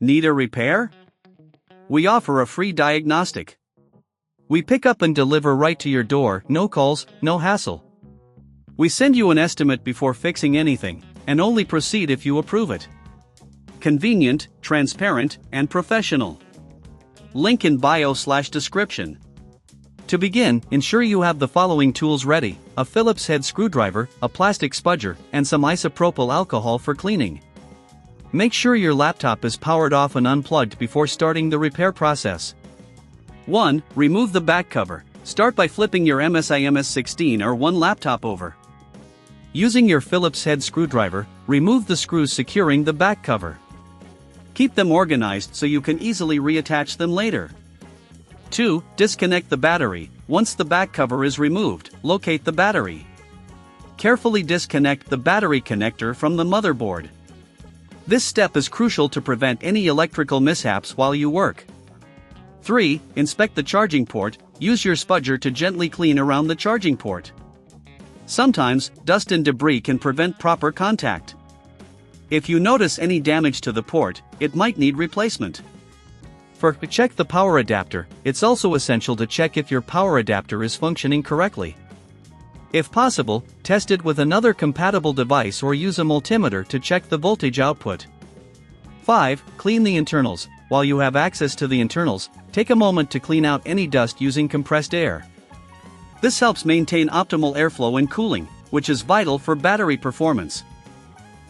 Need a repair? We offer a free diagnostic. We pick up and deliver right to your door, no calls, no hassle. We send you an estimate before fixing anything, and only proceed if you approve it. Convenient, transparent, and professional. Link in bio/description. To begin, ensure you have the following tools ready: a Phillips head screwdriver, a plastic spudger, and some isopropyl alcohol for cleaning. Make sure your laptop is powered off and unplugged before starting the repair process. 1. Remove the back cover. Start by flipping your MSI MS16R1 laptop over. Using your Phillips head screwdriver, remove the screws securing the back cover. Keep them organized so you can easily reattach them later. 2. Disconnect the battery. Once the back cover is removed, locate the battery. Carefully disconnect the battery connector from the motherboard. This step is crucial to prevent any electrical mishaps while you work. 3. Inspect the charging port. Use your spudger to gently clean around the charging port. Sometimes, dust and debris can prevent proper contact. If you notice any damage to the port, it might need replacement. Check the power adapter. It's also essential to check if your power adapter is functioning correctly. If possible, test it with another compatible device or use a multimeter to check the voltage output. 5. Clean the internals. While you have access to the internals, take a moment to clean out any dust using compressed air. This helps maintain optimal airflow and cooling, which is vital for battery performance.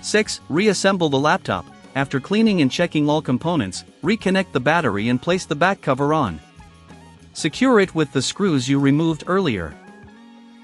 6. Reassemble the laptop. After cleaning and checking all components, reconnect the battery and place the back cover on. Secure it with the screws you removed earlier.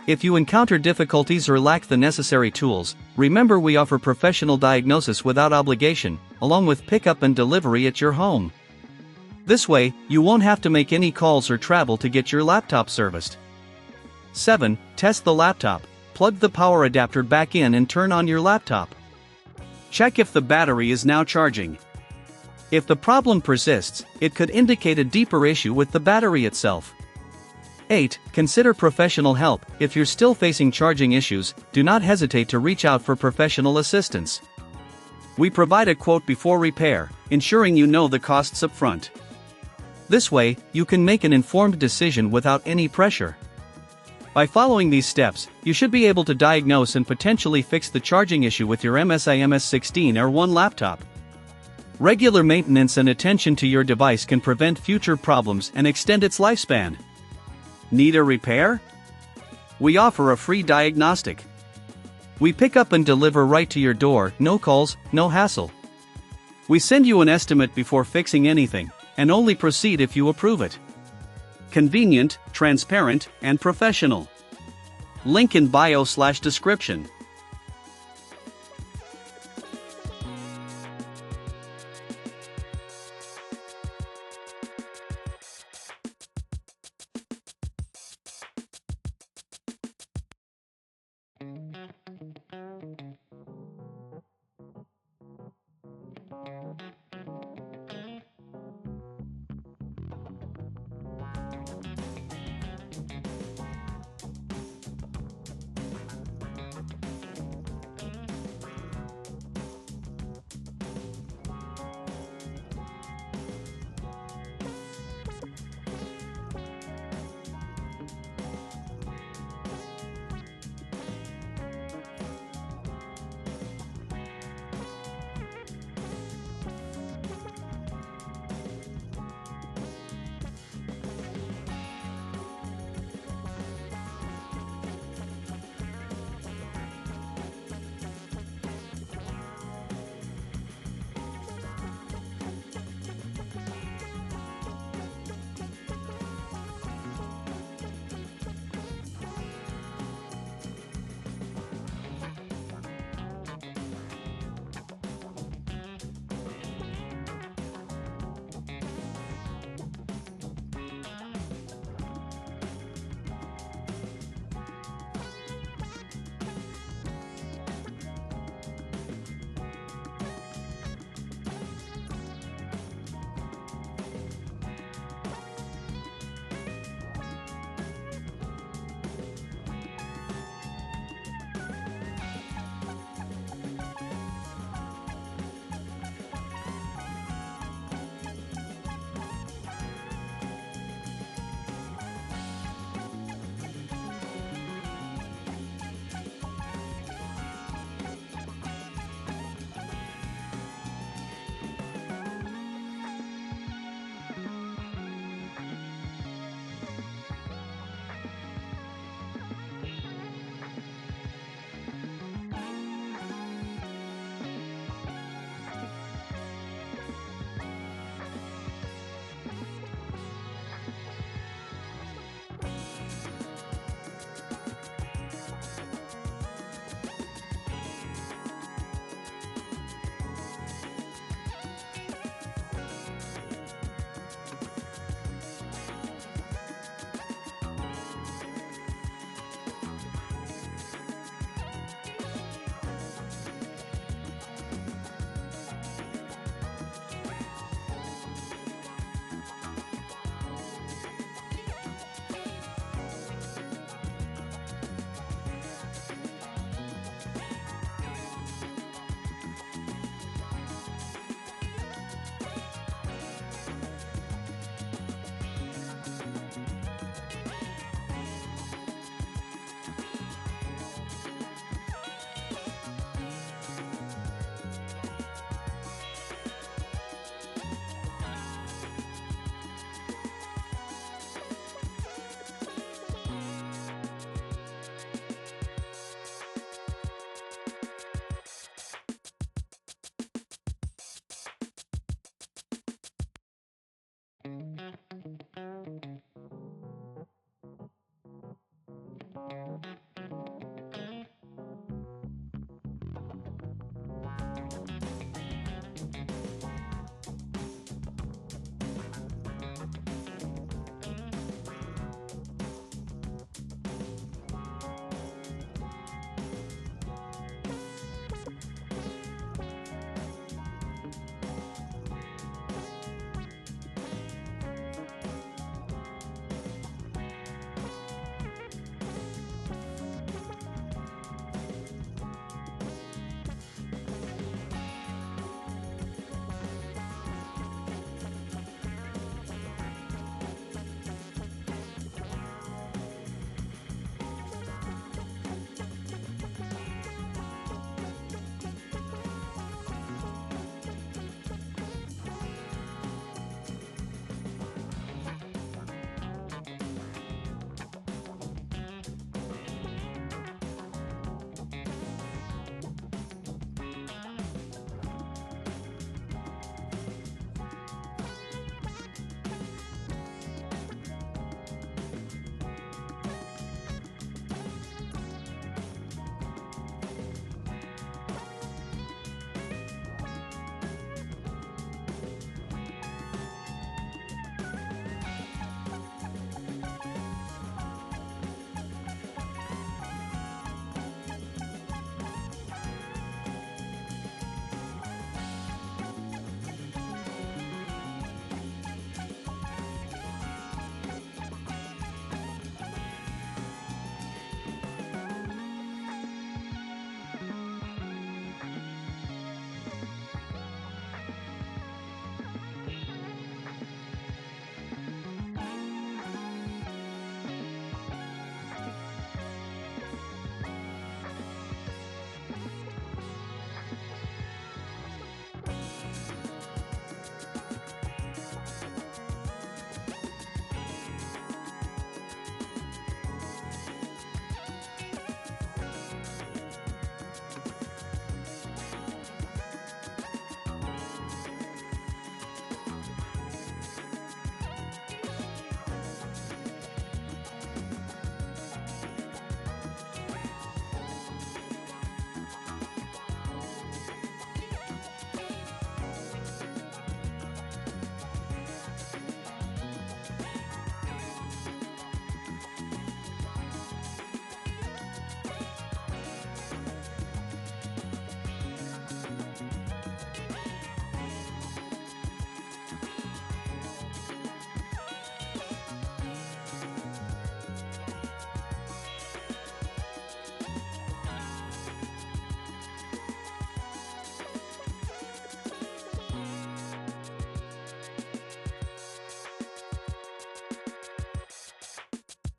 If you encounter difficulties or lack the necessary tools, remember we offer professional diagnosis without obligation, along with pickup and delivery at your home. This way, you won't have to make any calls or travel to get your laptop serviced. 7. Test the laptop. Plug the power adapter back in and turn on your laptop. Check if the battery is now charging. If the problem persists, it could indicate a deeper issue with the battery itself. 8. Consider professional help. If you're still facing charging issues, do not hesitate to reach out for professional assistance. We provide a quote before repair, ensuring you know the costs up front. This way, you can make an informed decision without any pressure. By following these steps, you should be able to diagnose and potentially fix the charging issue with your MSI MS16R1 laptop. Regular maintenance and attention to your device can prevent future problems and extend its lifespan. Need a repair? We offer a free diagnostic. We pick up and deliver right to your door, no calls, no hassle. We send you an estimate before fixing anything, and only proceed if you approve it. Convenient, transparent, and professional. Link in bio/description.